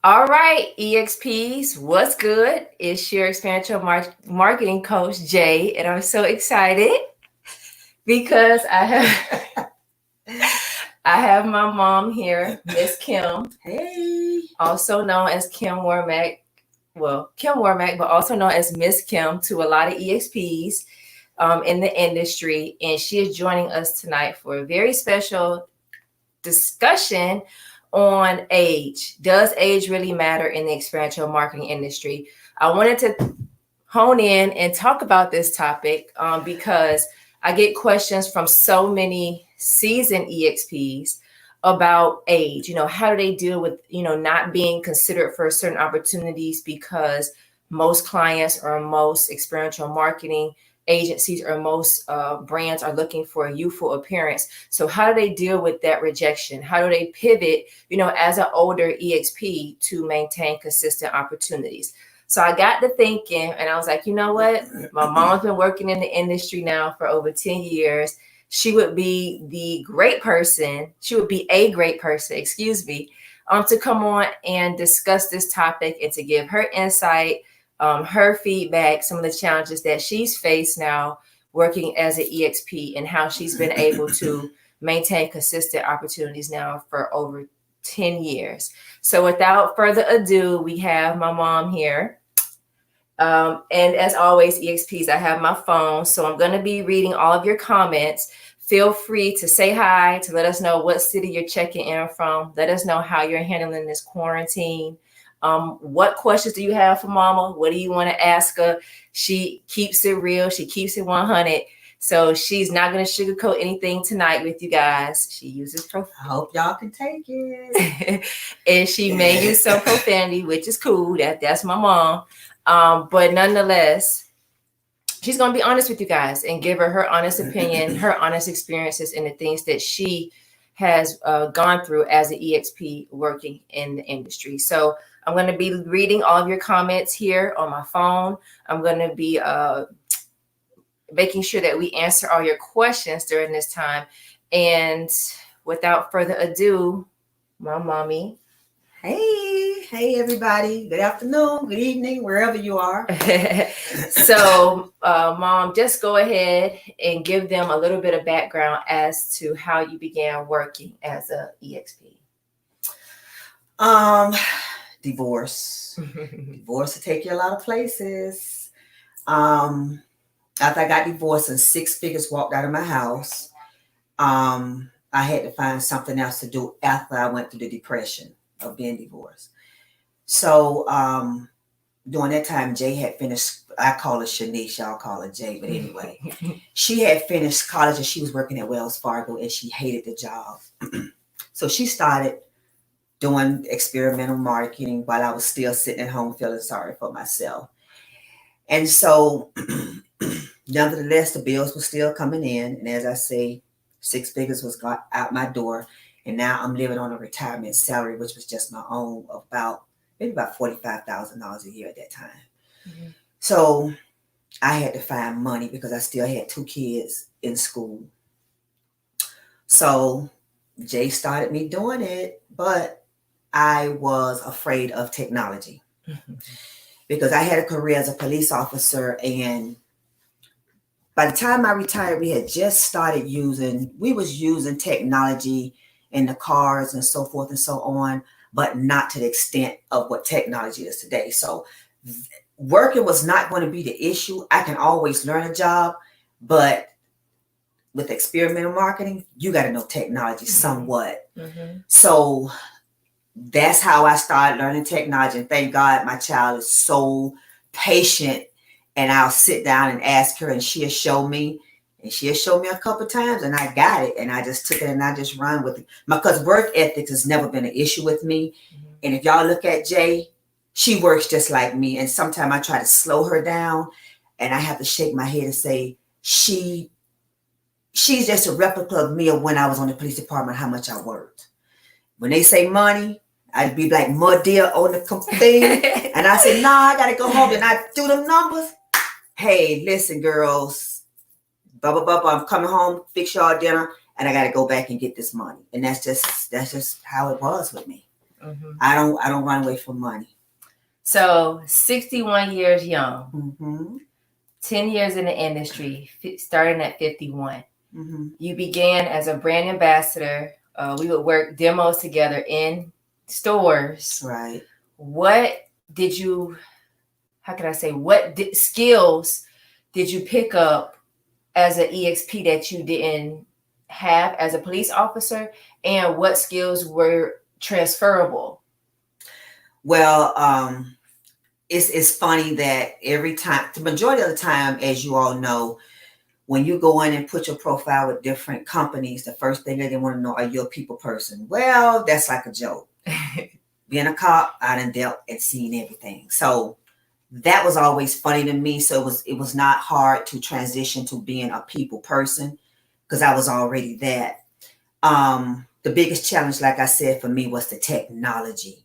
All right, EXP's, what's good? It's your Experiential Marketing Coach, Jay, and I'm so excited because I have my mom here, Miss Kim. Hey. Also known as Kim Wormack. Well, Kim Wormack, but also known as Miss Kim to a lot of EXPs in the industry. And she is joining us tonight for a very special discussion on age. Does age really matter in the experiential marketing industry? I wanted to hone in and talk about this topic because I get questions from so many seasoned EXPs about age. How do they deal with, not being considered for certain opportunities because most clients or most experiential marketing agencies or most brands are looking for a youthful appearance. So how do they deal with that rejection? How do they pivot, as an older EXP to maintain consistent opportunities? So I got to thinking and I was like, you know what? My mom's been working in the industry now for over 10 years. She would be the great person. She would be a great person, excuse me, to come on and discuss this topic and to give her insight, her feedback, some of the challenges that she's faced now working as an EXP and how she's been able to maintain consistent opportunities now for over 10 years. So without further ado, we have my mom here. And as always, EXPs, I have my phone. So I'm going to be reading all of your comments. Feel free to say hi, to let us know what city you're checking in from. Let us know how you're handling this quarantine. What questions do you have for Mama? What do you want to ask her? She keeps it real. She keeps it 100. So she's not going to sugarcoat anything tonight with you guys. She uses I hope y'all can take it. and she may use some profanity, which is cool. That's my mom. But nonetheless, she's going to be honest with you guys and give her honest opinion, her honest experiences, and the things that she has gone through as an EXP working in the industry. So I'm going to be reading all of your comments here on my phone. I'm going to be making sure that we answer all your questions during this time. And without further ado, my mommy. Hey, everybody. Good afternoon, good evening, wherever you are. So, Mom, just go ahead and give them a little bit of background as to how you began working as a EXP. Divorce. Divorce will take you a lot of places. After I got divorced and 6 figures walked out of my house, I had to find something else to do after I went through the depression of being divorced. So during that time, Jay had finished, I call her Shanice, y'all call her Jay, but anyway, she had finished college and she was working at Wells Fargo and she hated the job. So she started doing experimental marketing while I was still sitting at home feeling sorry for myself. And so nevertheless, the bills were still coming in. And as I say, 6 figures was got out my door. And now I'm living on a retirement salary, which was just my own, of maybe about $45,000 a year at that time. Mm-hmm. So I had to find money because I still had 2 kids in school. So Jay started me doing it, but I was afraid of technology. Mm-hmm. Because I had a career as a police officer, and by the time I retired, we had just started using technology in the cars and so forth and so on, but not to the extent of what technology is today. So working was not going to be the issue. I can always learn a job, but with experimental marketing, you got to know technology somewhat. Mm-hmm. So that's how I started learning technology. And thank God my child is so patient, and I'll sit down and ask her and she'll show me. And she'll show me a couple of times and I got it. And I just took it and I just run with it. Because work ethics has never been an issue with me. Mm-hmm. And if y'all look at Jay, she works just like me. And sometimes I try to slow her down and I have to shake my head and say, she's just a replica of me of when I was on the police department, how much I worked. When they say money, I'd be like mud deer on the thing. And I say, I got to go home and I do them numbers. Hey, listen, girls. Blah, blah, blah, blah. I'm coming home, fix y'all dinner, and I got to go back and get this money. And that's just how it was with me. I don't run away from money. So 61 years young, 10 years in the industry, starting at 51. You began as a brand ambassador. We would work demos together in stores. Right. What did you, how can I say, skills did you pick up as an EXP that you didn't have as a police officer? And what skills were transferable? Well, it's funny that every time, the majority of the time, as you all know, when you go in and put your profile with different companies, the first thing that they want to know, are you a people person? Well, that's like a joke. Being a cop, I done dealt and seen everything. So that was always funny to me. So it was not hard to transition to being a people person because I was already that. The biggest challenge, like I said, for me was the technology.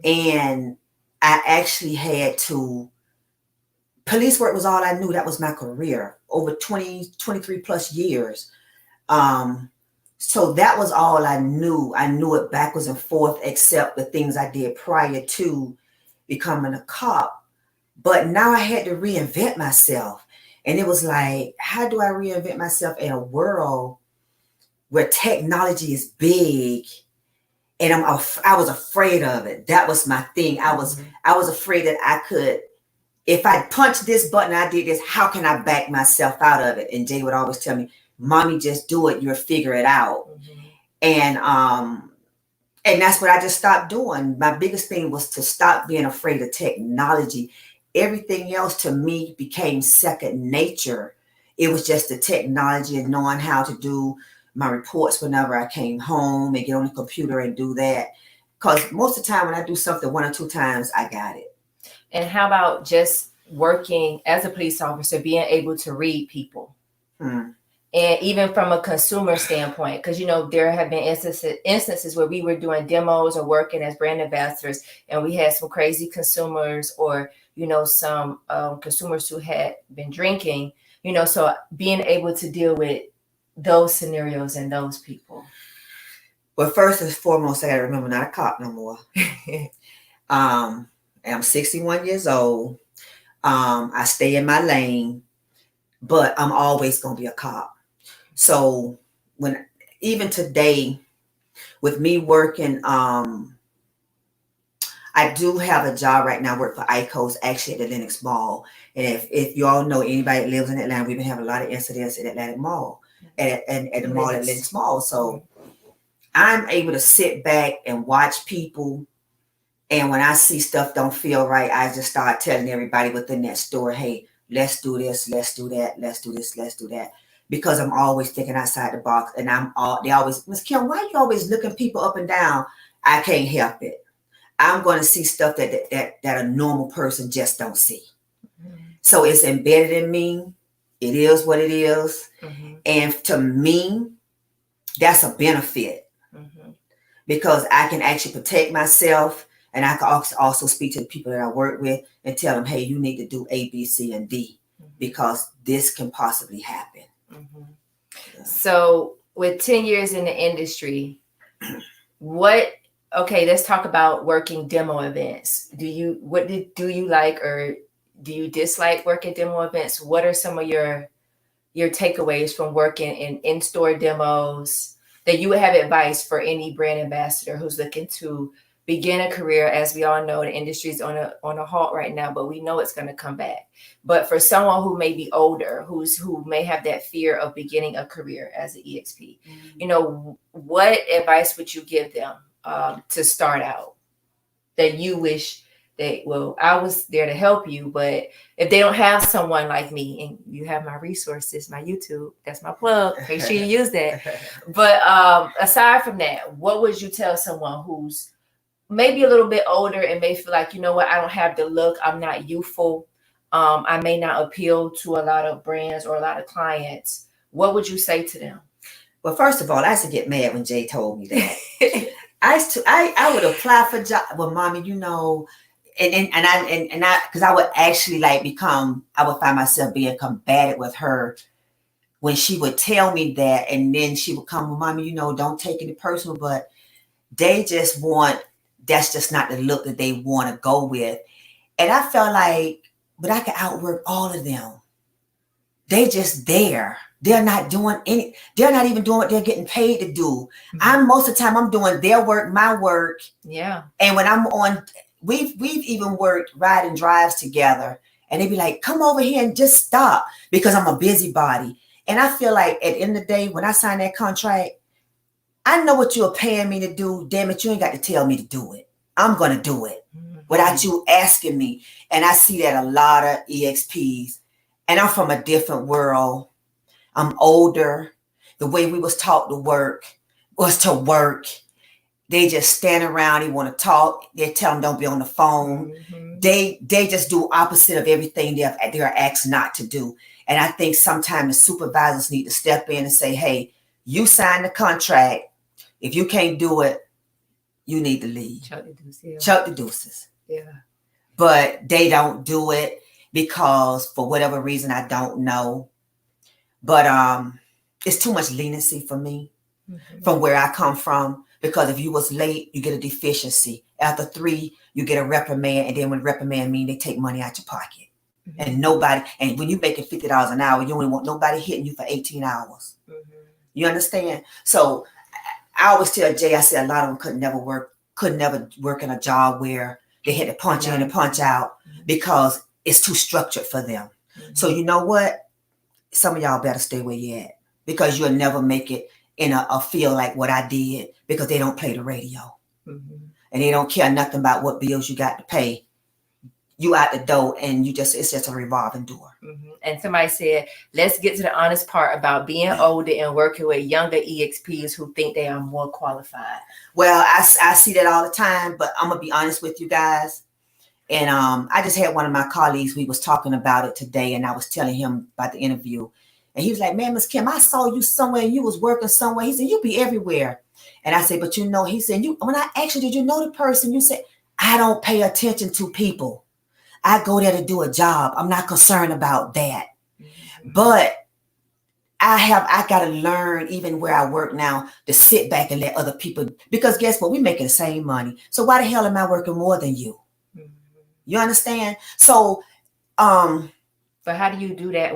And I actually had to, police work was all I knew. That was my career over 23 plus years. So that was all I knew. I knew it backwards and forth, except the things I did prior to becoming a cop. But now I had to reinvent myself. And it was like, how do I reinvent myself in a world where technology is big? And I was afraid of it. That was my thing. I was afraid that I could, if I punched this button, I did this, how can I back myself out of it? And Jay would always tell me, Mommy, just do it. You'll figure it out. And that's what I just stopped doing. My biggest thing was to stop being afraid of technology. Everything else to me became second nature. It was just the technology and knowing how to do my reports whenever I came home and get on the computer and do that. Because most of the time when I do something 1 or 2 times, I got it. And how about just working as a police officer, being able to read people? And even from a consumer standpoint, because, there have been instances where we were doing demos or working as brand ambassadors, and we had some crazy consumers or, some consumers who had been drinking, so being able to deal with those scenarios and those people. Well, first and foremost, I got to remember, not a cop no more. I'm 61 years old. I stay in my lane, but I'm always going to be a cop. So even today, with me working, I do have a job right now. I work for ICO's, actually at the Lenox Mall. And if you all know anybody that lives in Atlanta, we've been having a lot of incidents at Atlantic Mall, at the mall at Lenox Mall. So I'm able to sit back and watch people. And when I see stuff don't feel right, I just start telling everybody within that store, hey, let's do this, let's do that, let's do this, let's do that. Because I'm always thinking outside the box. And they always, Miss Kim, why are you always looking people up and down? I can't help it. I'm going to see stuff that a normal person just don't see. So it's embedded in me. It is what it is. And to me, that's a benefit. Because I can actually protect myself. And I can also speak to the people that I work with and tell them, hey, you need to do A, B, C, and D. Because this can possibly happen. So with 10 years in the industry, let's talk about working demo events. Do you like or do you dislike working demo events? What are some of your takeaways from working in in-store demos that you would have advice for any brand ambassador who's looking to begin a career? As we all know, the industry is on a halt right now, but we know it's going to come back. But for someone who may be older, who may have that fear of beginning a career as an EXP, what advice would you give them to start out that you wish I was there to help you, but if they don't have someone like me, and you have my resources, my YouTube, that's my plug, make sure you use that. But aside from that, what would you tell someone who's maybe a little bit older and may feel like, I don't have the look, I'm not youthful, I may not appeal to a lot of brands or a lot of clients? What would you say to them? Well, first of all, I used to get mad when Jay told me that. I would apply for job. Well, Mommy, because I would actually I would find myself being combative with her when she would tell me that, and then she would come, well, Mommy, don't take it personal, but they just want that's just not the look that they want to go with. And I felt like, but I could outwork all of them. They just there. They're not doing any, they're not even doing what they're getting paid to do. Most of the time I'm doing their work, my work. Yeah. And when I'm on, we've even worked riding drives together, and they'd be like, come over here and just stop, because I'm a busybody. And I feel like at the end of the day, when I sign that contract, I know what you're paying me to do. Damn it, you ain't got to tell me to do it. I'm going to do it without you asking me. And I see that a lot of EXPs. And I'm from a different world. I'm older. The way we was taught to work was to work. They just stand around. They want to talk. They tell them don't be on the phone. They just do opposite of everything they're asked not to do. And I think sometimes the supervisors need to step in and say, hey, you signed the contract. If you can't do it, you need to leave. Chuck the deuces. Yeah. But they don't do it because for whatever reason, I don't know. But it's too much leniency for me from where I come from. Because if you was late, you get a deficiency. After 3, you get a reprimand. And then when reprimand mean they take money out your pocket. And when you're making $50 an hour, you only want nobody hitting you for 18 hours. You understand? So I always tell Jay, I said a lot of them could never work in a job where they had to punch in and punch out because it's too structured for them. So you know what? Some of y'all better stay where you at, because you'll never make it in a field like what I did, because they don't play the radio. And they don't care nothing about what bills you got to pay. You out the door, and it's just a revolving door. And somebody said, let's get to the honest part about being older and working with younger EXPs who think they are more qualified. Well, I see that all the time, but I'm gonna be honest with you guys. And I just had one of my colleagues, we was talking about it today, and I was telling him about the interview. And he was like, man, Miss Kim, I saw you somewhere, and you was working somewhere. He said, you be everywhere. And I said, but he said, when I asked you, did you know the person? You said, I don't pay attention to people. I go there to do a job. I'm not concerned about that. But I got to learn, even where I work now, to sit back and let other people, because guess what? We making the same money. So why the hell am I working more than you? You understand? So, but how do you do that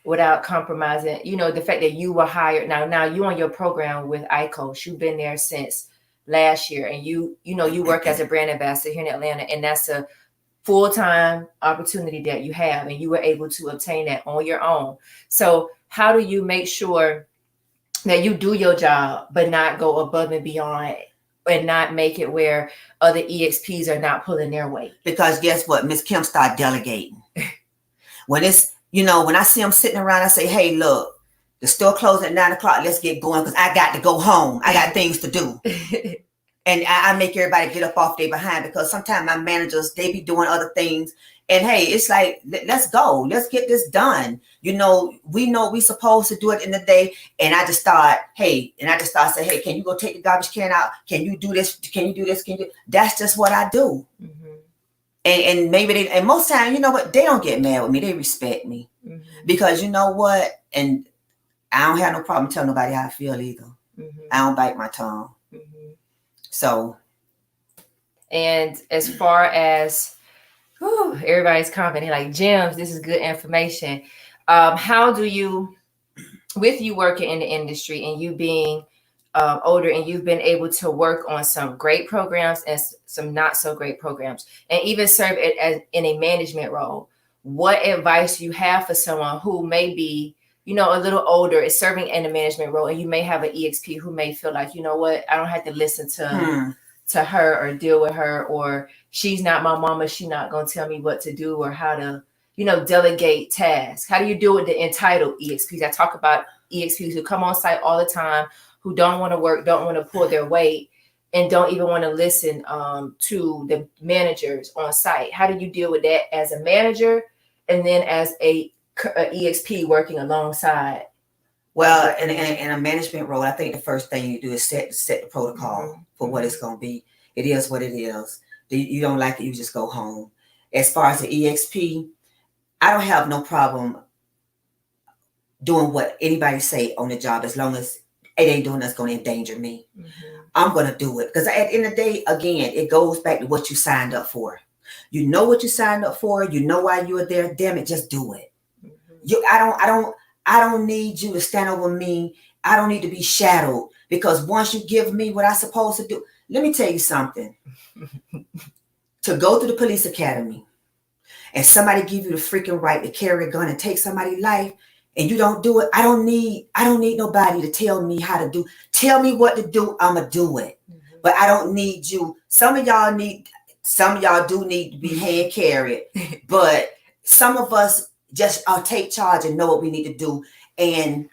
without compromising, the fact that you were hired now you on your program with ICOS, you've been there since last year, and you work as a brand ambassador here in Atlanta, and that's a full-time opportunity that you have, and you were able to obtain that on your own. So how do you make sure that you do your job, but not go above and beyond, and not make it where other EXPs are not pulling their weight? Because guess what? Miss Kim start delegating. When I see them sitting around, I say, hey, look, the store closed at 9 o'clock. Let's get going, because I got to go home. I got things to do. And I make everybody get up off their behind, because sometimes my managers, they be doing other things. And hey, it's like, let's go. Let's get this done. We know we supposed to do it in the day. And I just start saying, hey, can you go take the garbage can out? Can you do this? Can you do this? That's just what I do. And maybe and most times, you know what? They don't get mad with me. They respect me. Because you know what? And I don't have no problem telling nobody how I feel either. I don't bite my tongue. So. And as far as everybody's commenting like, gems, this is good information. How do you, with you working in the industry and you being older, and you've been able to work on some great programs and some not so great programs, and even serve it as in a management role, what advice do you have for someone who may be, a little older, is serving in a management role, and you may have an EXP who may feel like, you know what, I don't have to listen to her or deal with her, or she's not my mama, she's not going to tell me what to do or how to, delegate tasks. How do you deal with the entitled EXPs? I talk about EXPs who come on site all the time, who don't want to work, don't want to pull their weight, and don't even want to listen to the managers on site. How do you deal with that as a manager, and then as a EXP working alongside? Well, in a management role, I think the first thing you do is set the protocol for what it's going to be. It is what it is. You don't like it, you just go home. As far as the EXP, I don't have no problem doing what anybody say on the job, as long as it ain't doing that's going to endanger me. Mm-hmm. I'm going to do it. Because at the end of the day, again, it goes back to what you signed up for. You know what you signed up for. You know why you were there. Damn it, just do it. Mm-hmm. I don't need you to stand over me. I don't need to be shadowed, because once you give me what I'm supposed to do, let me tell you something. To go to the police academy and somebody give you the freaking right to carry a gun and take somebody's life, and you don't do it, I don't need nobody to tell me how to do. Tell me what to do, I'ma do it. Mm-hmm. But I don't need you. Some of y'all do need to be hand carried, but some of us just take charge and know what we need to do. And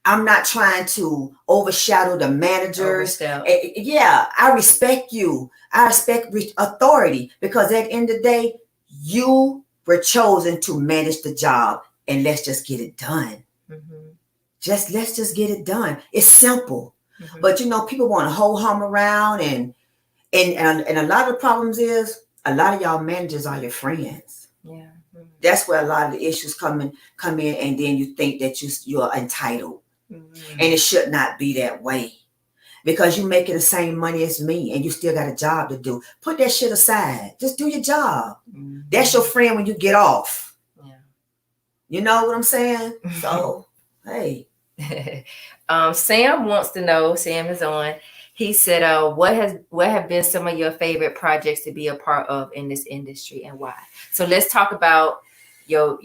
I'm not trying to overshadow the managers. Yeah, I respect you. I respect authority, because at the end of the day, you were chosen to manage the job, and let's just get it done. Mm-hmm. Let's just get it done. It's simple. Mm-hmm. But people want to ho-hum around, and a lot of the problems is a lot of y'all managers are your friends. Yeah. Mm-hmm. That's where a lot of the issues come in, and then you think that you're entitled. Mm-hmm. And it should not be that way, because you're making the same money as me and you still got a job to do. Put that shit aside. Just do your job. Mm-hmm. That's your friend when you get off. Yeah. You know what I'm saying? So, hey. Sam wants to know, Sam is on. He said, what have been some of your favorite projects to be a part of in this industry, and why? So let's talk about your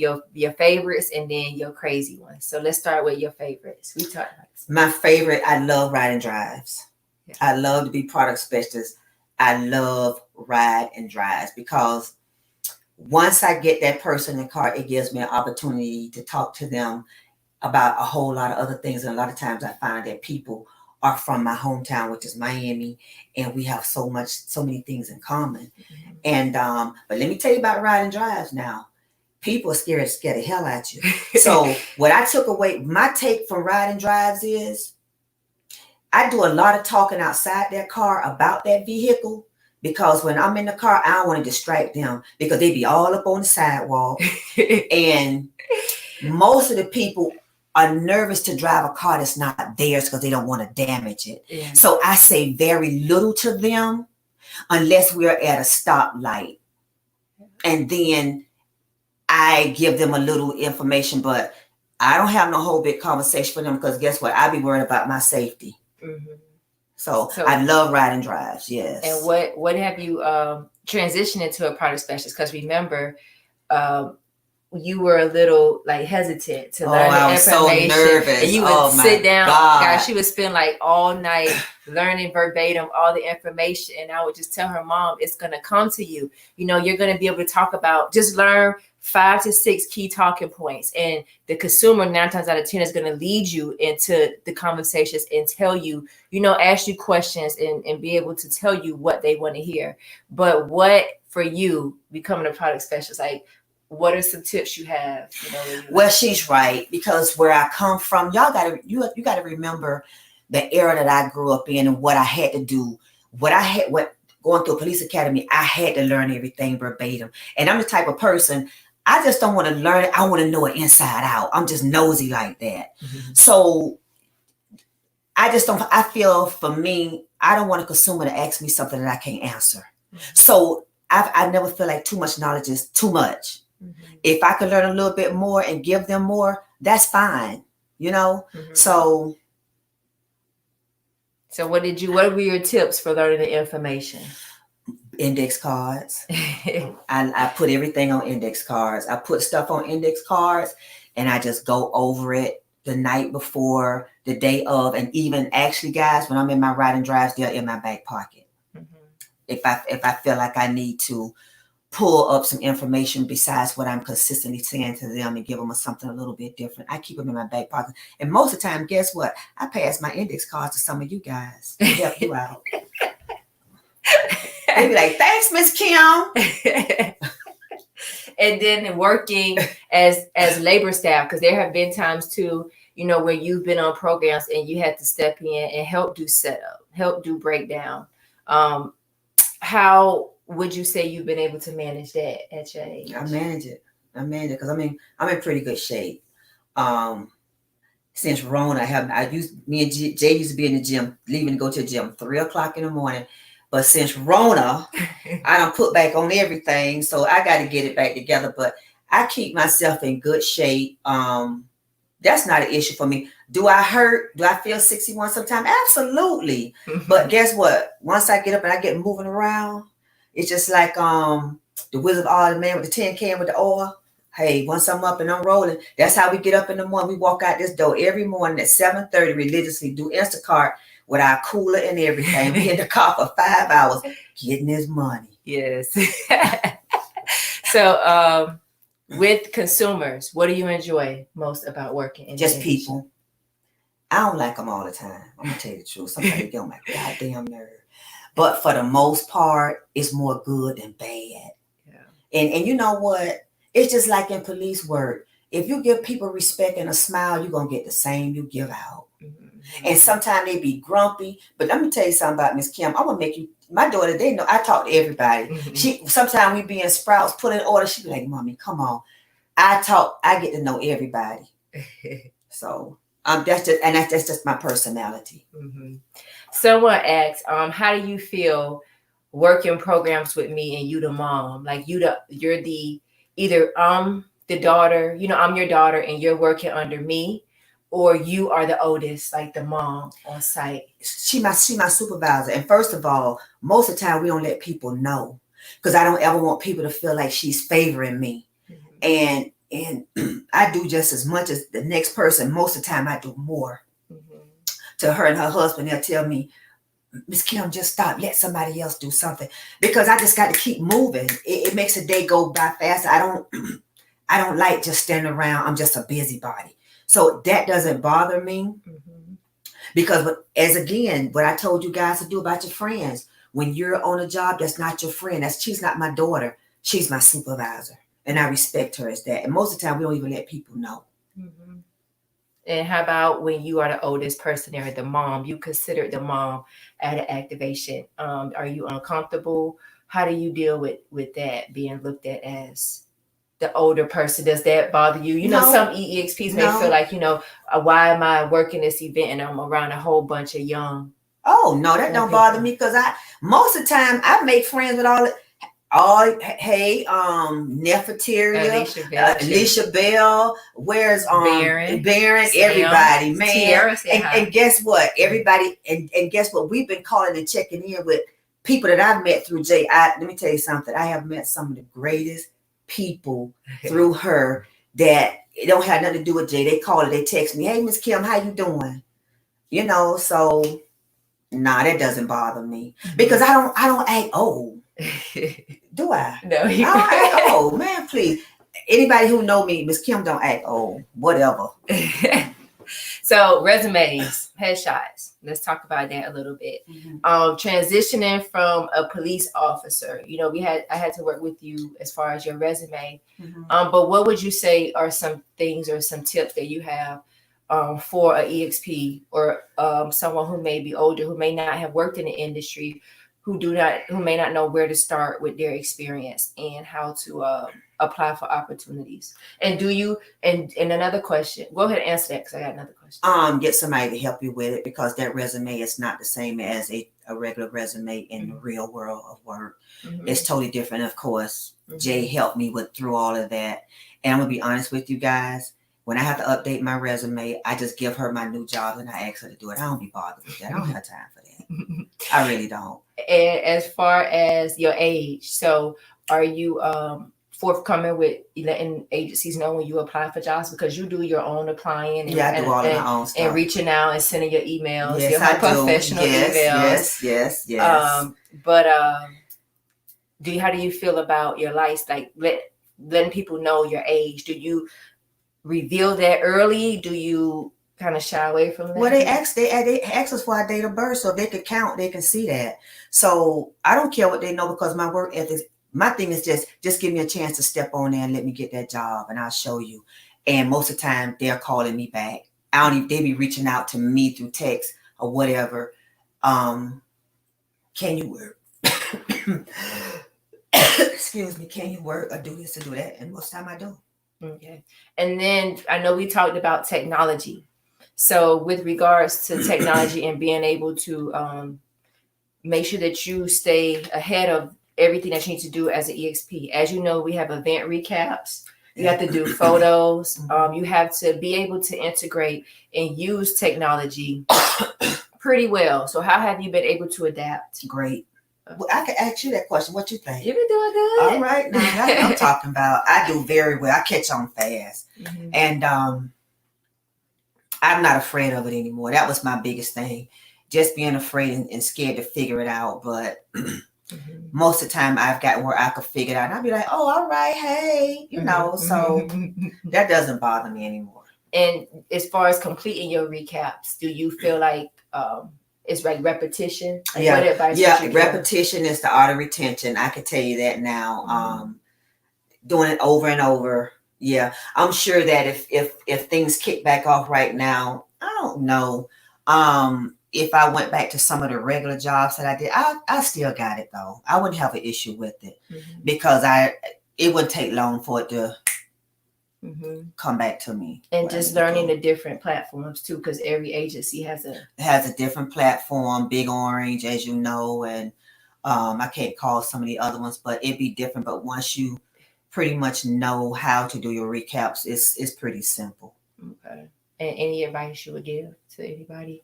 favorites and then your crazy ones. So let's start with your favorites. We talked about this. My favorite, I love riding drives. Yeah. I love to be product specialist. I love ride and drives, because once I get that person in the car, it gives me an opportunity to talk to them about a whole lot of other things. And a lot of times I find that people are from my hometown, which is Miami, and we have so many things in common. Mm-hmm. And but let me tell you about riding drives now. People are scared the hell out you. So what I took away, my take from riding drives is, I do a lot of talking outside that car about that vehicle, because when I'm in the car, I don't want to distract them, because they be all up on the sidewalk. And most of the people are nervous to drive a car that's not theirs, because they don't want to damage it. Yeah. So I say very little to them unless we're at a stoplight. And then I give them a little information, but I don't have no whole big conversation for them, because guess what? I be worried about my safety. Mm-hmm. So I love riding drives. Yes. And what have you transitioned into a product specialist? Because remember, you were a little hesitant to learn the information. I was so nervous. And you would sit down. Guys, she would spend all night learning verbatim all the information. And I would just tell her, Mom, it's going to come to you. You're going to be able to talk about, just learn 5 to 6 key talking points. And the consumer 9 times out of 10 is going to lead you into the conversations and tell you, ask you questions and be able to tell you what they want to hear. But what for you becoming a product specialist, what are some tips you have? Well, she's right, because where I come from, you got to remember the era that I grew up in and what I had to do. Going through a police academy, I had to learn everything verbatim. And I'm the type of person, I just don't want to learn it. I want to know it inside out. I'm just nosy like that. Mm-hmm. So I feel for me, I don't want a consumer to ask me something that I can't answer. Mm-hmm. So I never feel like too much knowledge is too much. Mm-hmm. If I could learn a little bit more and give them more, that's fine, Mm-hmm. So what were your tips for learning the information? Index cards. I put everything on index cards. I put stuff on index cards, and I just go over it the night before, the day of, and even actually, guys, when I'm in my riding drives, they're in my back pocket. Mm-hmm. If I feel like I need to pull up some information besides what I'm consistently saying to them and give them something a little bit different, I keep them in my back pocket. And most of the time, guess what? I pass my index cards to some of you guys to help you out. They be like, thanks, Miss Kim. And then working as labor staff, because there have been times too, where you've been on programs and you had to step in and help do setup, help do breakdown. How would you say you've been able to manage that at your age? I manage it because I'm in pretty good shape. Since Rona, me and Jay used to be in the gym, leaving to go to the gym 3 o'clock in the morning. But since Rona, I don't put back on everything, so I got to get it back together. But I keep myself in good shape. That's not an issue for me. Do I hurt? Do I feel 61 sometimes? Absolutely. But guess what? Once I get up and I get moving around, it's just like the Wizard of Oz, the man with the tin can with the oil. Hey, once I'm up and I'm rolling, that's how we get up in the morning. We walk out this door every morning at 7:30 religiously, do Instacart with our cooler and everything. We in the car for 5 hours getting this money. Yes. So with consumers, what do you enjoy most about working in Just people. I don't like them all the time. I'm gonna tell you the truth. Sometimes they get on my goddamn nerve. But for the most part, it's more good than bad. Yeah. And you know what? It's just like in police work. If you give people respect and a smile, you're gonna get the same you give out. Mm-hmm. And sometimes they be grumpy. But let me tell you something about Miss Kim. I'm gonna make you. My daughter, they know I talk to everybody. Mm-hmm. Sometimes we be in Sprouts, put in order. She be like, "Mommy, come on." I get to know everybody. So that's just my personality. Mm-hmm. Someone asked, how do you feel working programs with me and you the mom? Like you're the either I'm the daughter, I'm your daughter and you're working under me, or you are the oldest, like the mom on site. She my supervisor. And first of all, most of the time we don't let people know because I don't ever want people to feel like she's favoring me. Mm-hmm. And I do just as much as the next person. Most of the time I do more. Mm-hmm. To her and her husband, they'll tell me, "Miss Kim, just stop. Let somebody else do something." Because I just got to keep moving. It makes a day go by fast. I don't like just standing around. I'm just a busybody. So that doesn't bother me. Mm-hmm. Because as again, what I told you guys to do about your friends, when you're on a job, that's not your friend. She's not my daughter. She's my supervisor. And I respect her as that. And most of the time, we don't even let people know. Mm-hmm. And how about when you are the oldest person there, the mom, you consider the mom at an activation? Are you uncomfortable? How do you deal with that being looked at as the older person? Does that bother you? No. Some EXPs may feel like, why am I working this event and I'm around a whole bunch of young. Oh, no, that don't bother me because most of the time I make friends with Nefertaria, Alicia Bell, where's Baron, everybody, man. Tierra, and guess what? Everybody, and guess what? We've been calling and checking in with people that I've met through Jay. Let me tell you something. I have met some of the greatest people through her that it don't have nothing to do with Jay. They call her, they text me, "Hey, Miss Kim, how you doing?" So nah, that doesn't bother me because I don't act old. Do I? No. I don't act old, man. Please, anybody who know me, Miss Kim don't act old. Whatever. So resumes, headshots. Let's talk about that a little bit. Mm-hmm. Transitioning from a police officer, I had to work with you as far as your resume. Mm-hmm. But what would you say are some things or some tips that you have for an EXP or someone who may be older, who may not have worked in the industry, who may not know where to start with their experience and how to apply for opportunities? And do you, and another question, go ahead and answer that because I got another question. Get somebody to help you with it because that resume is not the same as a regular resume in mm-hmm. the real world of work. Mm-hmm. It's totally different. Of course, mm-hmm. Jay helped me through all of that. And I'm going to be honest with you guys. When I have to update my resume, I just give her my new job and I ask her to do it. I don't be bothered with that. I don't have time for that. I really don't. And as far as your age, so are you forthcoming with letting agencies know when you apply for jobs? Because you do your own applying and, I do all of my own stuff. And reaching out and sending your emails, yes, your professional emails. Yes. But how do you feel about your life? Like letting people know your age? Do you reveal that early? Do you kind of shy away from that? Well, they ask us for our date of birth, so if they could count, they can see that. So I don't care what they know because my work ethics. My thing is just give me a chance to step on there and let me get that job, and I'll show you. And most of the time, they're calling me back. They be reaching out to me through text or whatever. Can you work? Excuse me. Can you work or do this or do that? And most of the time I do. Okay. And then I know we talked about technology. So with regards to technology and being able to make sure that you stay ahead of everything that you need to do as an EXP. As you know, we have event recaps. You have to do photos. You have to be able to integrate and use technology pretty well. So how have you been able to adapt? Great. Well, I can ask you that question. What you think? You've been doing good. All right. Now that's what I'm talking about. I do very well. I catch on fast. And I'm not afraid of it anymore. That was my biggest thing. Just being afraid and scared to figure it out. But most of the time I've got where I could figure it out. And I'll be like, oh, all right, hey, you know, so that doesn't bother me anymore. And as far as completing your recaps, do you feel like it's like repetition? Like Yeah, what advice repetition is the art of retention. I can tell you that now. Doing it over and over. Yeah, I'm sure that if things kick back off right now, I don't know. If I went back to some of the regular jobs that I did, I still got it though. I wouldn't have an issue with it because it wouldn't take long for it to come back to me. And just learning the different platforms too, because every agency has a different platform. Big Orange, as you know, and I can't call some of the other ones, but it'd be different. But once you pretty much know how to do your recaps, it's pretty simple. Okay. And any advice you would give to anybody?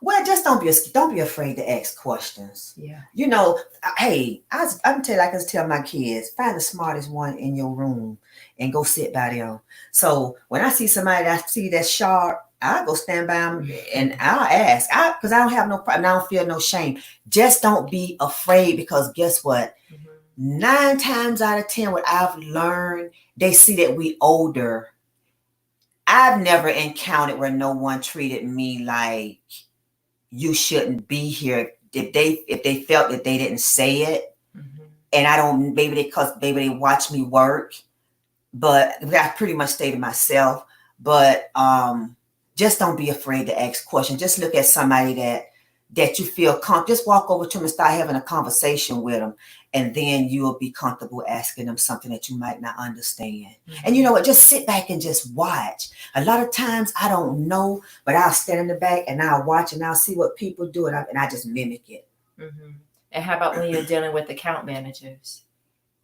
Well, just don't be afraid to ask questions. Yeah. You know, hey, I'm tell you, like I tell my kids, find the smartest one in your room and go sit by them. So when I see somebody that I see that's sharp, I'll go stand by them and I'll ask. Because I don't have no problem. I don't feel no shame. Just don't be afraid, because guess what? 9 times out of 10, what I've learned, they see that we older. I've never encountered where no one treated me like you shouldn't be here. If they felt that they didn't say it, and I don't, maybe they watch me work, but I pretty much stay to myself. But just don't be afraid to ask questions. Just look at somebody that you feel comfortable. Just walk over to them and start having a conversation with them. And then you will be comfortable asking them something that you might not understand. And you know what? Just sit back and just watch. A lot of times I don't know, but I'll stand in the back and I'll watch and I'll see what people do, and I just mimic it. And how about when you're dealing with account managers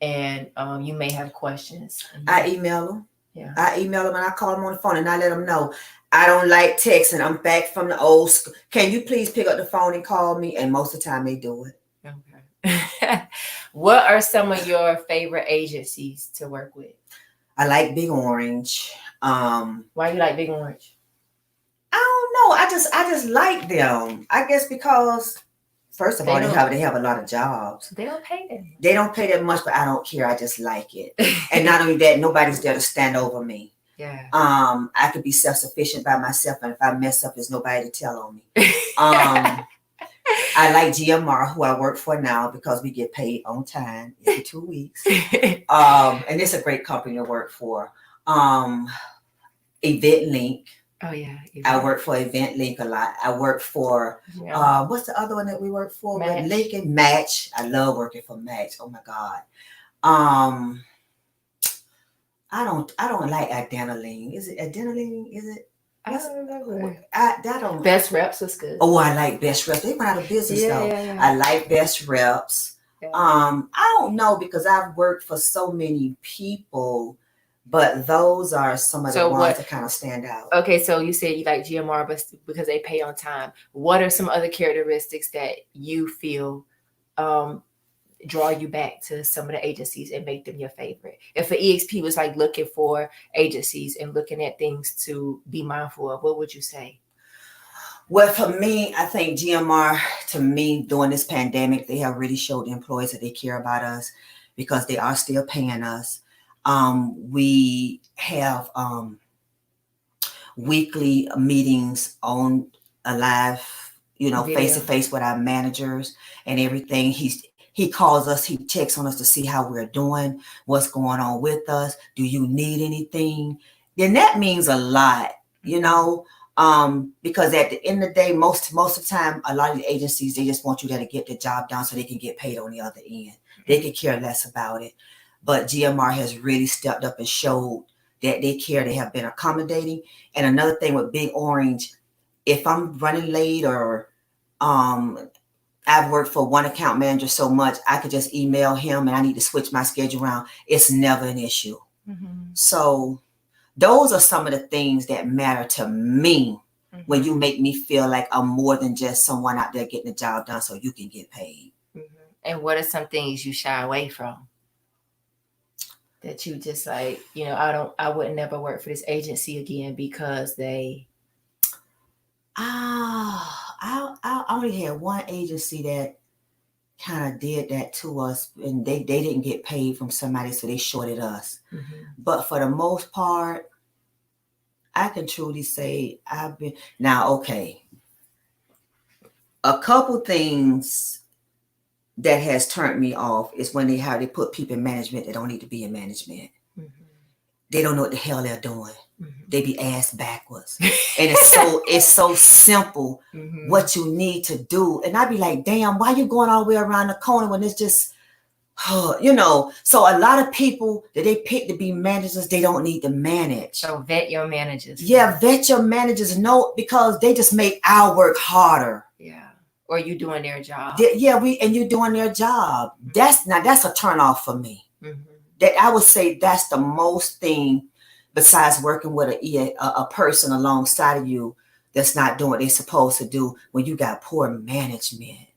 and you may have questions? I email them. Yeah. I email them and I call them on the phone and I let them know. I don't like texting. I'm back from the old school. Can you please pick up the phone and call me? And most of the time they do it. Okay. What are some of your favorite agencies to work with? I like Big Orange. Why do you like Big Orange? I don't know. I just like them. I guess because first of all, they have a lot of jobs. They don't pay that. They don't pay that much, but I don't care. I just like it. And not only that, nobody's there to stand over me. Yeah. I could be self-sufficient by myself, and if I mess up, there's nobody to tell on me. I like GMR, who I work for now, because we get paid on time every 2 weeks. And it's a great company to work for. Event Link. Oh yeah. I work for Event Link a lot. I work for what's the other one that we work for? Match. Lincoln Match. I love working for Match. Oh my God. I don't like adrenaline. Is it adrenaline? Is it? I don't remember. I don't. Best Reps was good. Oh, I like Best Reps. They went out of business though. Yeah. I like Best Reps. Yeah. I don't know, because I've worked for so many people, but those are some of the ones that kind of stand out. Okay, so you said you like GMR, but because they pay on time. What are some other characteristics that you feel draw you back to some of the agencies and make them your favorite? If an EXP was like looking for agencies and looking at things to be mindful of, what would you say? Well, for me, I think GMR, to me, during this pandemic, they have really showed the employees that they care about us, because they are still paying us. We have weekly meetings on a live, face to face with our managers and everything. He calls us, he checks on us to see how we're doing, what's going on with us. Do you need anything? Then that means a lot, because at the end of the day, most of the time, a lot of the agencies, they just want you there to get the job done so they can get paid on the other end. They could care less about it. But GMR has really stepped up and showed that they care, they have been accommodating. And another thing with Big Orange, if I'm running late or I've worked for one account manager so much, I could just email him and I need to switch my schedule around. It's never an issue. So those are some of the things that matter to me when you make me feel like I'm more than just someone out there getting the job done so you can get paid. And what are some things you shy away from? That you just like, I would never work for this agency again because they. I only had one agency that kind of did that to us, and they didn't get paid from somebody, so they shorted us. But for the most part, I can truly say I've been now. Okay, a couple things that has turned me off is when they put people in management that don't need to be in management. They don't know what the hell they're doing. They be ass backwards. And it's so simple what you need to do. And I be like, damn, why you going all the way around the corner when it's just, so a lot of people that they pick to be managers, they don't need to manage. So vet your managers. Yeah, vet your managers. No, because they just make our work harder. Yeah. Or you doing their job. And you doing their job. That's a turn off for me. That I would say that's the most thing, besides working with a person alongside of you that's not doing what they're supposed to do, when you got poor management.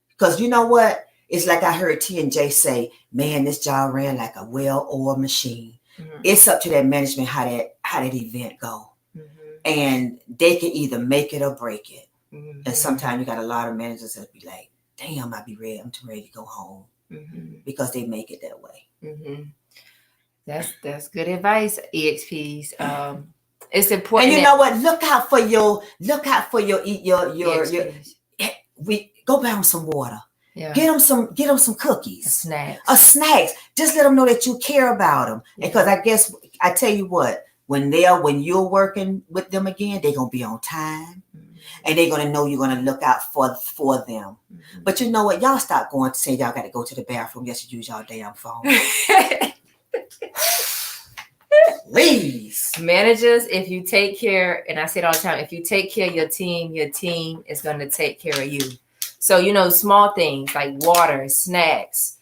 Because you know what? It's like I heard T&J say, man, this job ran like a well-oiled machine. It's up to that management how that event go. And they can either make it or break it. And sometimes you got a lot of managers that be like, damn, I'm too ready to go home. Because they make it that way. That's good advice, EXPs. It's important. And you know what? Look out for your we go buy them some water. Yeah. Get them some cookies. Snacks. Just let them know that you care about them. Because I guess I tell you what, when you're working with them again, they're gonna be on time. And they're going to know you're going to look out for them. But you know what? Y'all stop going to say y'all got to go to the bathroom just to use y'all damn phone. Please. Managers, if you take care, and I say it all the time, if you take care of your team is going to take care of you. So, small things like water, snacks,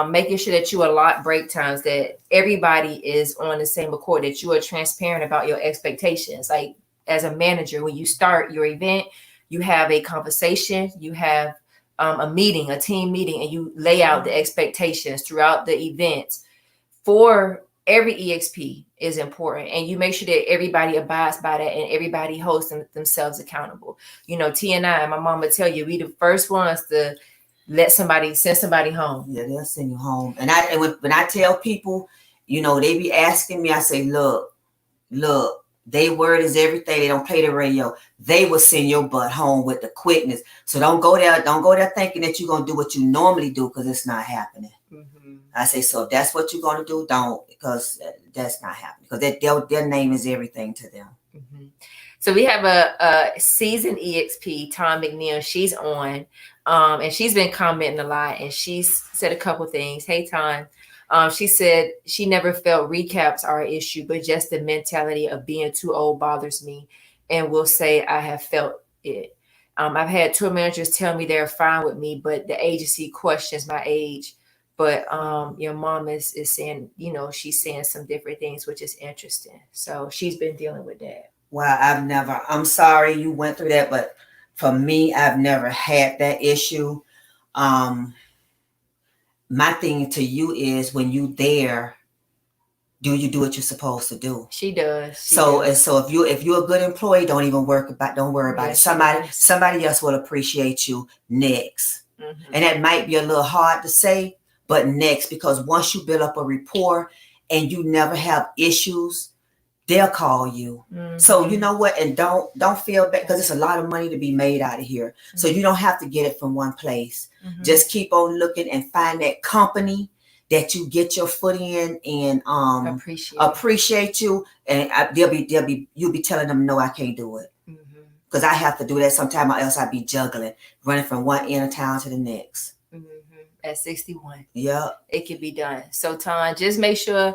making sure that you allot break times, that everybody is on the same accord, that you are transparent about your expectations. Like, as a manager, when you start your event, you have a conversation, you have a team meeting, and you lay out the expectations throughout the event for every EXP is important. And you make sure that everybody abides by that and everybody holds themselves accountable. T and I, my mom would tell you, we the first ones to send somebody home. Yeah, they'll send you home. And when I tell people, they be asking me, I say, look, they word is everything. They don't play the radio. They will send your butt home with the quickness. So don't go there thinking that you're going to do what you normally do, because it's not happening. I say, so if that's what you're going to do, don't, because that's not happening. Because their name is everything to them. So we have a seasoned EXP, Tom McNeil. She's on, and she's been commenting a lot, and she's said a couple things. Hey, Tom. She said she never felt recaps are an issue, but just the mentality of being too old bothers me, and will say I have felt it. I've had tour managers tell me they're fine with me, but the agency questions my age. But your mom is saying, she's saying some different things, which is interesting. So she's been dealing with that. Well, I'm sorry you went through that, but for me, I've never had that issue. My thing to you is, when you there, do you do what you're supposed to do? She does. So if you're a good employee, don't worry about it. Somebody else will appreciate you next. And that might be a little hard to say, but next, because once you build up a rapport and you never have issues, they'll call you. So you know what? And don't feel bad, because it's a lot of money to be made out of here. So you don't have to get it from one place. Just keep on looking and find that company that you get your foot in and appreciate you. And you'll be telling them, no, I can't do it. Because I have to do that sometime, or else I'd be juggling, running from one end of town to the next. At 61. Yeah. It can be done. So Tom, just make sure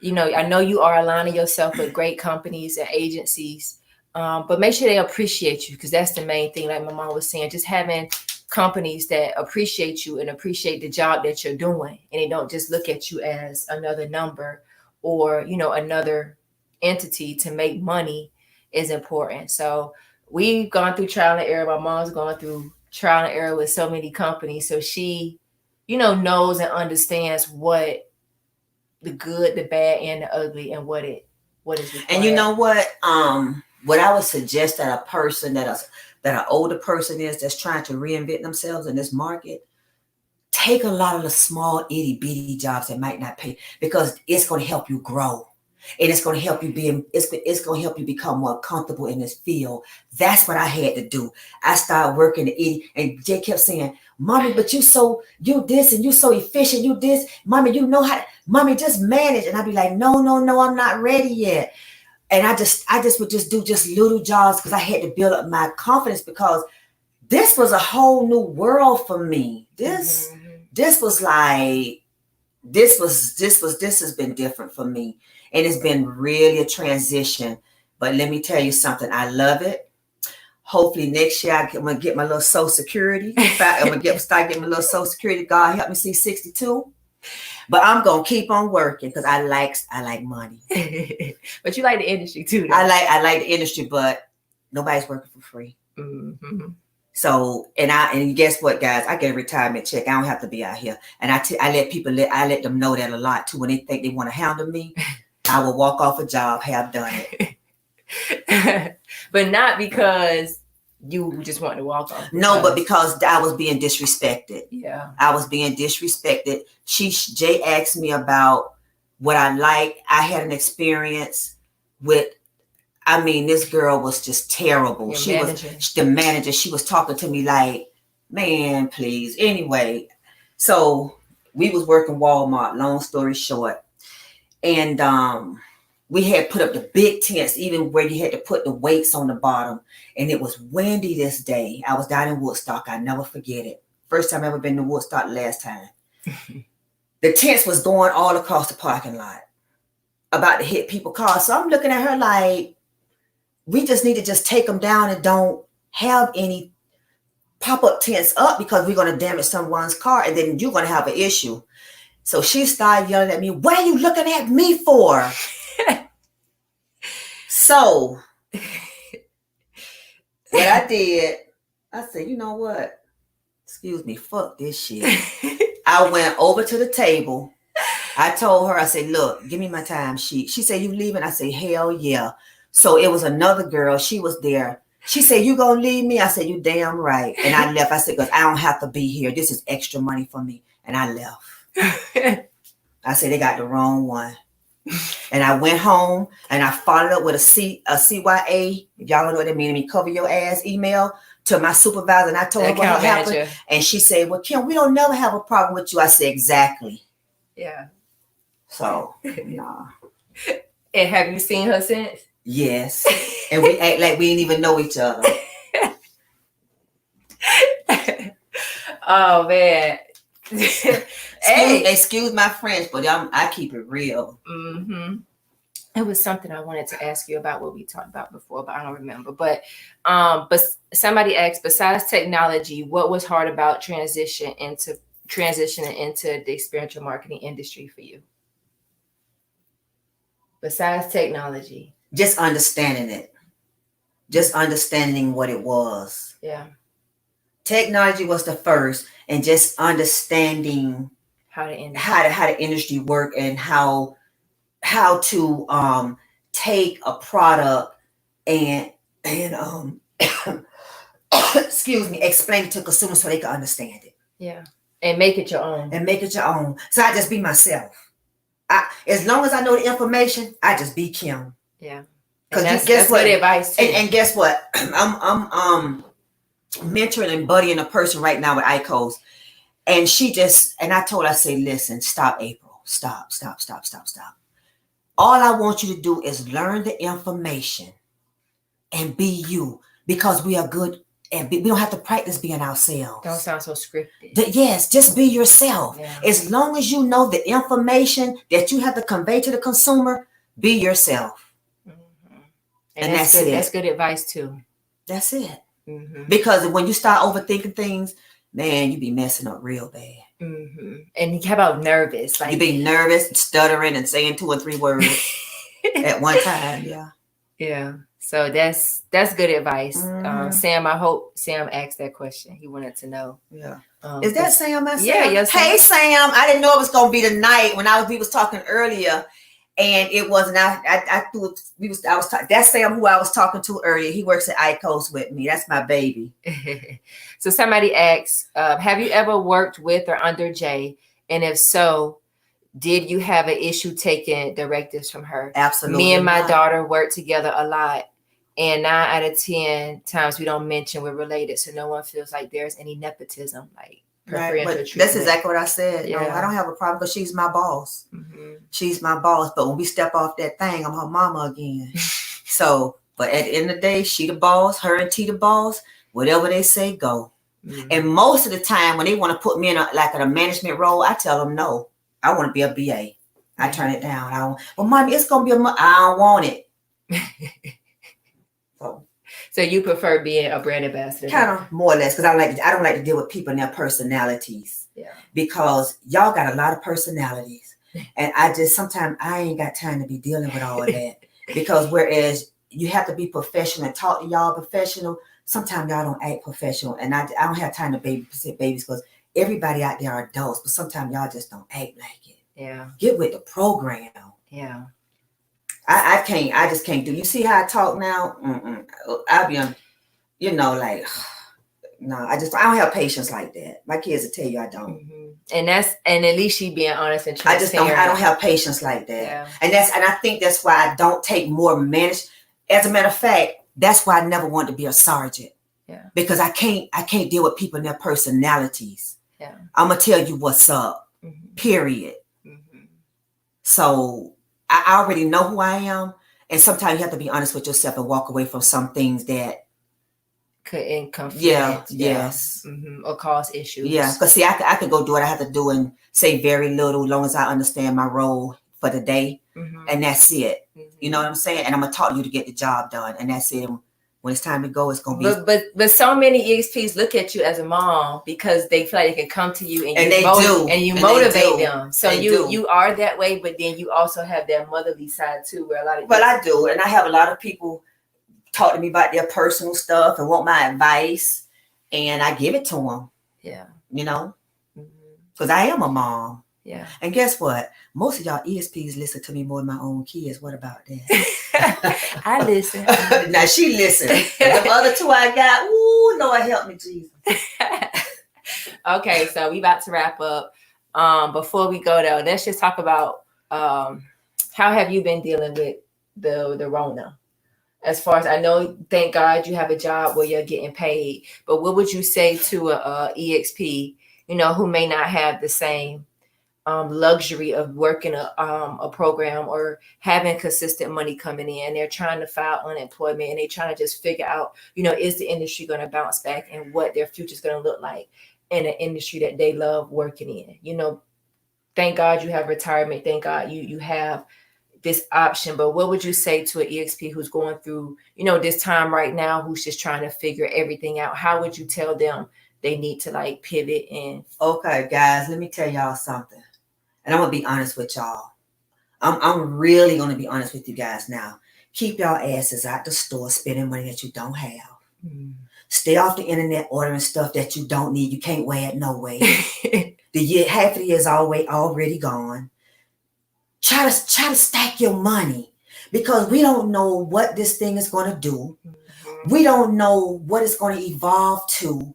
I know you are aligning yourself with great companies and agencies, but make sure they appreciate you, because that's the main thing. Like my mom was saying, just having companies that appreciate you and appreciate the job that you're doing, and they don't just look at you as another number or another entity to make money, is important. So we've gone through trial and error. My mom's gone through trial and error with so many companies, so she knows and understands what the good, the bad, and the ugly, and what is required. And you know what I would suggest that a person that an older person that's trying to reinvent themselves in this market, take a lot of the small itty bitty jobs that might not pay, because it's going to help you grow. And it's going to help you it's going to help you become more comfortable in this field. That's what I had to do. I started working at itty, and Jay kept saying, "Mommy, but you this and you so efficient, you this, Mommy, you know how, Mommy, just manage." And I'd be like, no, I'm not ready yet. And I just would just do just little jobs, because I had to build up my confidence, because this was a whole new world for me. This was like, this has been different for me. And it's been really a transition. But let me tell you something. I love it. Hopefully next year I'm going to get my little Social Security. In fact, I'm going to start getting my little Social Security. God help me see 62. But I'm going to keep on working, because I like money. But you like the industry too, though. I like the industry, but nobody's working for free. Mm-hmm. So, and guess what, guys? I get a retirement check. I don't have to be out here. And I let them know that a lot too. When they think they want to handle me, I will walk off a job, have done it. But not because you just want to walk off. No, but because I was being disrespected. Yeah. I was being disrespected. Jay asked me about what I like. I had an experience with, this girl was just terrible. Was the manager. She was talking to me like, man, please. Anyway, so we was working Walmart, long story short. And we had put up the big tents, even where you had to put the weights on the bottom. And it was windy this day. I was down in Woodstock. I never forget it. First time I ever been to Woodstock, last time. The tents was going all across the parking lot, about to hit people's cars. So I'm looking at her like, we just need to just take them down and don't have any pop-up tents up, because we're going to damage someone's car, and then you're going to have an issue. So she started yelling at me, "What are you looking at me for?" So what I did, I said, you know what? Excuse me, fuck this shit. I went over to the table. I told her, I said, "Look, give me my time sheet." She said, "You leaving?" I said, "Hell yeah." So it was another girl. She was there. She said, "You gonna leave me?" I said, "You damn right." And I left. I said, "Because I don't have to be here. This is extra money for me." And I left. I said, "They got the wrong one." And I went home and I followed up with a CYA, if y'all don't know what that means, cover your ass email to my supervisor. And I told her what happened. And she said, "Well, Kim, we don't never have a problem with you." I said, "Exactly." Yeah. So, nah. And have you seen her since? Yes. And we act like we didn't even know each other. Oh, man. Excuse my French, but I keep it real. Mm-hmm. It was something I wanted to ask you about, what we talked about before, but I don't remember. But somebody asked, besides technology, what was hard about transitioning into the experiential marketing industry for you? Besides technology, just understanding it, just understanding what it was. Yeah. Technology was the first, and just understanding how the industry work, and how to take a product and excuse me, explain it to consumers so they can understand it. Yeah. And make it your own. So I just be myself. As long as I know the information, I just be Kim. Yeah. Because guess what? Good advice too. And guess what? I'm mentoring and buddying a person right now with ICOs. And I told her, I say, "Listen, stop, April. Stop. All I want you to do is learn the information and be you, because we are good and we don't have to practice being ourselves. Don't sound so scripted. Yes, just be yourself. Yeah. As long as you know the information that you have to convey to the consumer, be yourself. Mm-hmm. And that's good. it. That's good advice too. That's it. Mm-hmm. Because when you start overthinking things, man, you be messing up real bad. Mm-hmm. And how about nervous? You be nervous, stuttering, and saying 2 or 3 words at one time. Yeah. Yeah. So that's good advice. Mm-hmm. Sam, I hope Sam asked that question. He wanted to know. Yeah. Is that Sam? Yeah. Yes. Hey, Sam. I didn't know it was gonna be tonight when we was talking earlier, and it wasn't. I thought that's Sam who I was talking to earlier. He works at ICOS with me. That's my baby. So somebody asked, have you ever worked with or under Jay? And if so, did you have an issue taking directives from her? Absolutely. Me and my daughter work together a lot. And 9 out of 10 times we don't mention we're related. So no one feels like there's any nepotism, like preferential treatment. That's exactly what I said. Yeah. No, I don't have a problem because she's my boss. Mm-hmm. She's my boss. But when we step off that thing, I'm her mama again. So, but at the end of the day, she the boss, her and T the boss. Whatever they say, go. Mm-hmm. And most of the time when they want to put me in a management role, I tell them no. I want to be a BA. I turn it down. Well, mommy, it's going to be I don't want it. So you prefer being a brand ambassador? Kind of, more or less, because I don't like to deal with people and their personalities. Yeah. Because y'all got a lot of personalities. And sometimes I ain't got time to be dealing with all of that. Because whereas you have to be professional and talk to y'all professional, sometimes y'all don't act professional. And I don't have time to babysit babies because everybody out there are adults, but sometimes y'all just don't act like it. Yeah. Get with the program. Yeah. I just can't do. You see how I talk now? I'll be on, like, no, I don't have patience like that. My kids will tell you I don't. Mm-hmm. And at least she being honest and transparent. I don't have patience like that. Yeah. And I think that's why I don't take more manage. As a matter of fact, that's why I never wanted to be a sergeant. Yeah. Because I can't deal with people and their personalities. Yeah. I'm gonna tell you what's up. Mm-hmm. Period. Mm-hmm. So I already know who I am, and sometimes you have to be honest with yourself and walk away from some things that could conflict. Yes. Mm-hmm. Or cause issues. Yeah, because see, I could go do what I have to do and say very little, as long as I understand my role for the day, and that's it. Mm-hmm. You know what I'm saying? And I'm gonna talk to you to get the job done, and that's it. When it's time to go, it's gonna be. But so many EXPs look at you as a mom because they feel like they can come to you and you motivate them. So you are that way, but then you also have that motherly side too, where a lot of. Well, I do, and I have a lot of people talk to me about their personal stuff and want my advice, and I give it to them. Yeah. Because I am a mom. Yeah. And guess what? Most of y'all EXPs listen to me more than my own kids. What about that? I listen. Now she listens. The other 2 I got, ooh, Lord help me, Jesus. Okay, so we about to wrap up. Before we go though, let's just talk about how have you been dealing with the Rona? As far as I know, thank God you have a job where you're getting paid. But what would you say to a EXP, who may not have the same luxury of working a program or having consistent money coming in? They're trying to file unemployment and they're trying to just figure out, is the industry going to bounce back and what their future is going to look like in an industry that they love working in. Thank God you have retirement. Thank God you have this option. But what would you say to an EXP who's going through, this time right now, who's just trying to figure everything out? How would you tell them they need to pivot and? Okay, guys, let me tell y'all something. And I'm going to be honest with y'all. I'm really going to be honest with you guys now. Keep y'all asses out the store spending money that you don't have. Mm. Stay off the internet ordering stuff that you don't need. You can't wear it no way. Half of the year is already gone. Try to stack your money because we don't know what this thing is going to do. Mm-hmm. We don't know what it's going to evolve to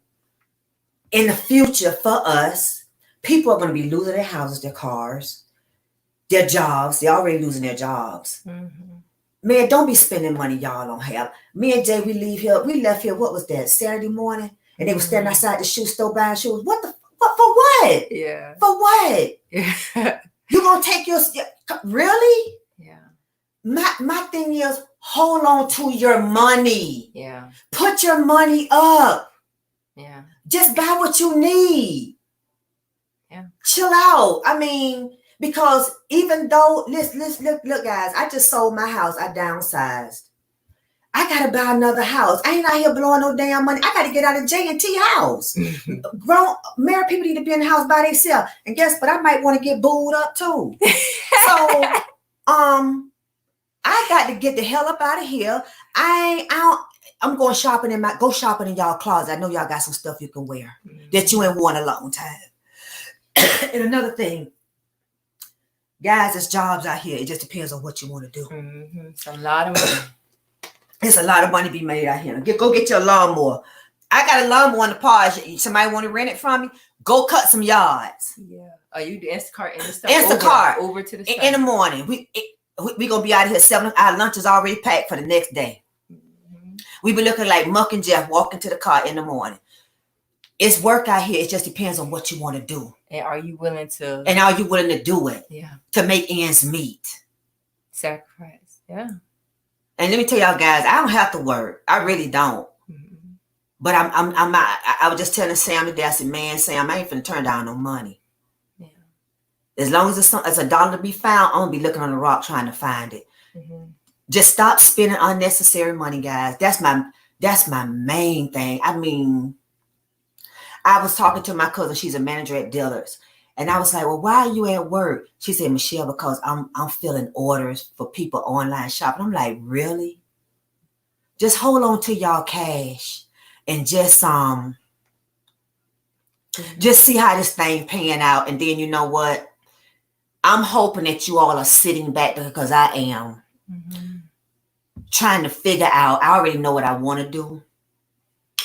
in the future for us. People are going to be losing their houses, their cars, their jobs. They're already losing their jobs. Mm-hmm. Man, don't be spending money y'all don't have. Me and Jay, we left here, what was that, Saturday morning? And they were standing outside the shoe store buying shoes. What for what? Yeah. For what? Yeah. You going to take really? Yeah. My thing is, hold on to your money. Yeah. Put your money up. Yeah. Just buy what you need. Yeah. Chill out. I mean, because even though, look, guys, I just sold my house. I downsized. I gotta buy another house. I ain't out here blowing no damn money. I gotta get out of J&T house. Grown married people need to be in the house by themselves. And guess what? I might want to get booed up too. So, I got to get the hell up out of here. I'm going shopping go shopping in y'all closet. I know y'all got some stuff you can wear that you ain't worn a long time. And another thing, guys, there's jobs out here. It just depends on what you want to do. It's a lot of money. There's a lot of money to be made out here. Go get your lawnmower. I got a lawnmower in the park. Somebody want to rent it from me? Go cut some yards. Yeah. Are you the Instacart and the stuff? Instacart over to the in the morning. We gonna be out of here 7. Our lunch is already packed for the next day. We be looking like Muck and Jeff walking to the car in the morning. It's work out here. It just depends on what you want to do. And are you willing to? And are you willing to do it? Yeah. To make ends meet. Sacrifice. Yeah. And let me tell y'all guys, I don't have to work. I really don't. But I'm not. I was just telling Sam today. I said, man, Sam, I ain't finna turn down no money. Yeah. As long as it's a dollar to be found, I'm gonna be looking on the rock trying to find it. Just stop spending unnecessary money, guys. That's my main thing. I mean, I was talking to my cousin. She's a manager at Dillard's. And I was like, well, why are you at work? She said, Michelle, because I'm filling orders for people online shopping. I'm like, really? Just hold on to y'all cash and just see how this thing pan out. And then you know what? I'm hoping that you all are sitting back there because I am trying to figure out. I already know what I want to do.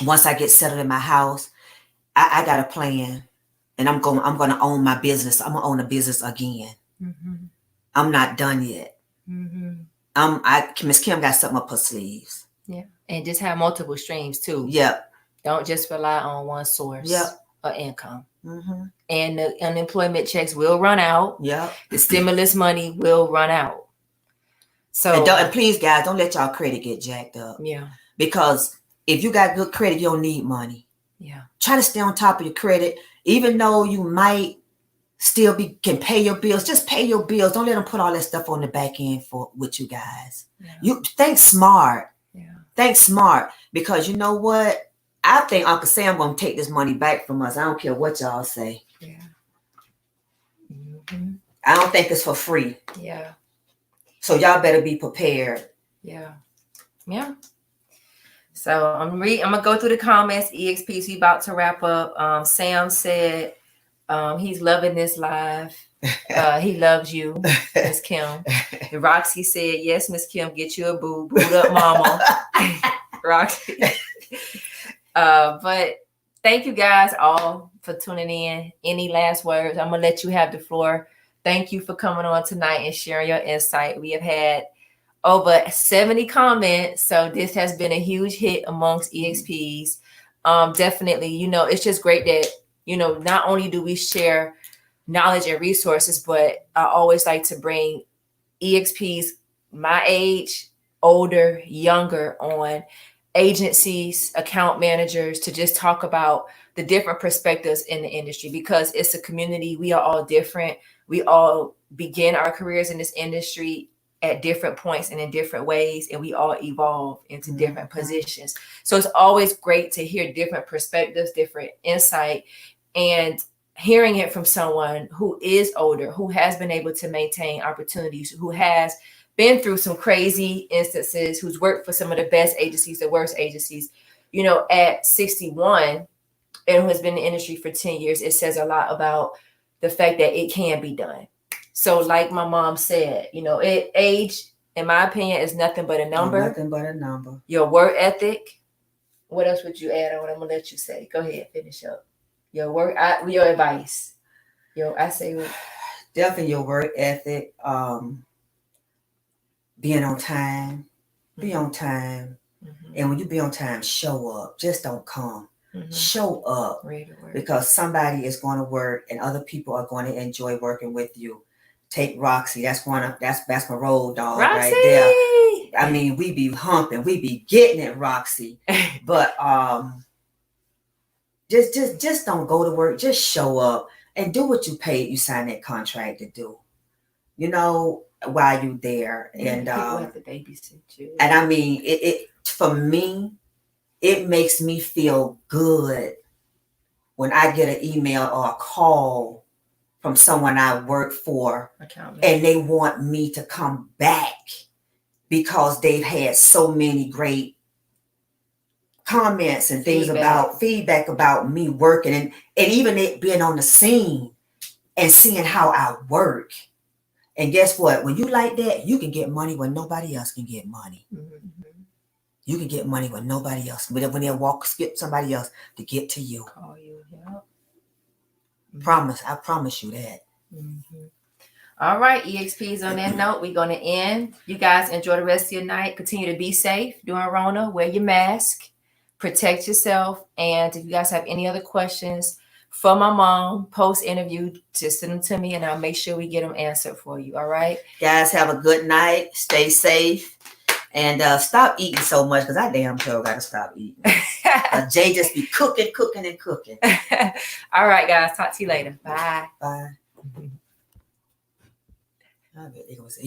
Once I get settled in my house, I got a plan. And I'm going to own my business. I'm going to own a business again. I'm not done yet. Miss Kim got something up her sleeves. Yeah. And just have multiple streams too. Yep. Don't just rely on one source of income. And the unemployment checks will run out. Yep. The stimulus money will run out. So and please, guys, don't let y'all credit get jacked up. Yeah. Because if you got good credit, you don't need money. Yeah. Try to stay on top of your credit. Even though you might still can pay your bills, just pay your bills. Don't let them put all that stuff on the back end with you guys. Yeah. You think smart. Yeah. Think smart. Because you know what? I think Uncle Sam gonna take this money back from us. I don't care what y'all say. Yeah. I don't think it's for free. Yeah. So y'all better be prepared. Yeah. Yeah. So I'm gonna go through the comments. EXP's, we about to wrap up. Sam said he's loving this live. He loves you, Miss Kim. Roxy said, yes, Miss Kim, get you a boo. Boot up mama. Roxy. But thank you guys all for tuning in. Any last words? I'm gonna let you have the floor. Thank you for coming on tonight and sharing your insight. We have had over 70 comments. So this has been a huge hit amongst EXPs. Definitely, it's just great that, not only do we share knowledge and resources, but I always like to bring EXPs my age, older, younger on agencies, account managers to just talk about the different perspectives in the industry because it's a community. We are all different. We all begin our careers in this industry at different points and in different ways, and we all evolve into different positions. So it's always great to hear different perspectives, different insight, and hearing it from someone who is older, who has been able to maintain opportunities, who has been through some crazy instances, who's worked for some of the best agencies, the worst agencies, at 61, and who has been in the industry for 10 years. It says a lot about the fact that it can be done. So like my mom said, age, in my opinion, is nothing but a number. Nothing but a number. Your work ethic. What else would you add on? I'm going to let you say. Go ahead, finish up. Your work, your advice. I say. Definitely your work ethic. Being on time. Be on time. And when you be on time, show up. Just don't come. Show up. Because somebody is going to work and other people are going to enjoy working with you. Take Roxy. That's my road dog right there. I mean, we be humping, we be getting it, Roxy. But just don't go to work. Just show up and do what you signed that contract to do. You know, while you there, and people have to babysit you. And I mean, it for me, it makes me feel good when I get an email or a call from someone I work for, and they want me to come back because they've had so many great comments and things feedback about me working, and even it being on the scene and seeing how I work. And guess what? When you like that, you can get money when nobody else can get money. Mm-hmm. You can get money when nobody else, when they skip somebody else to get to you. Call you, yeah. Mm-hmm. I promise you that. Mm-hmm. All right, EXPs, on that note, we're going to end. You guys enjoy the rest of your night. Continue to be safe during Rona. Wear your mask. Protect yourself. And if you guys have any other questions for my mom, post-interview, just send them to me, and I'll make sure we get them answered for you. All right? Guys, have a good night. Stay safe. And stop eating so much, because I damn sure got to stop eating. Jay just be cooking. All right, guys. Talk to you later. Bye. Bye. I bet they gonna say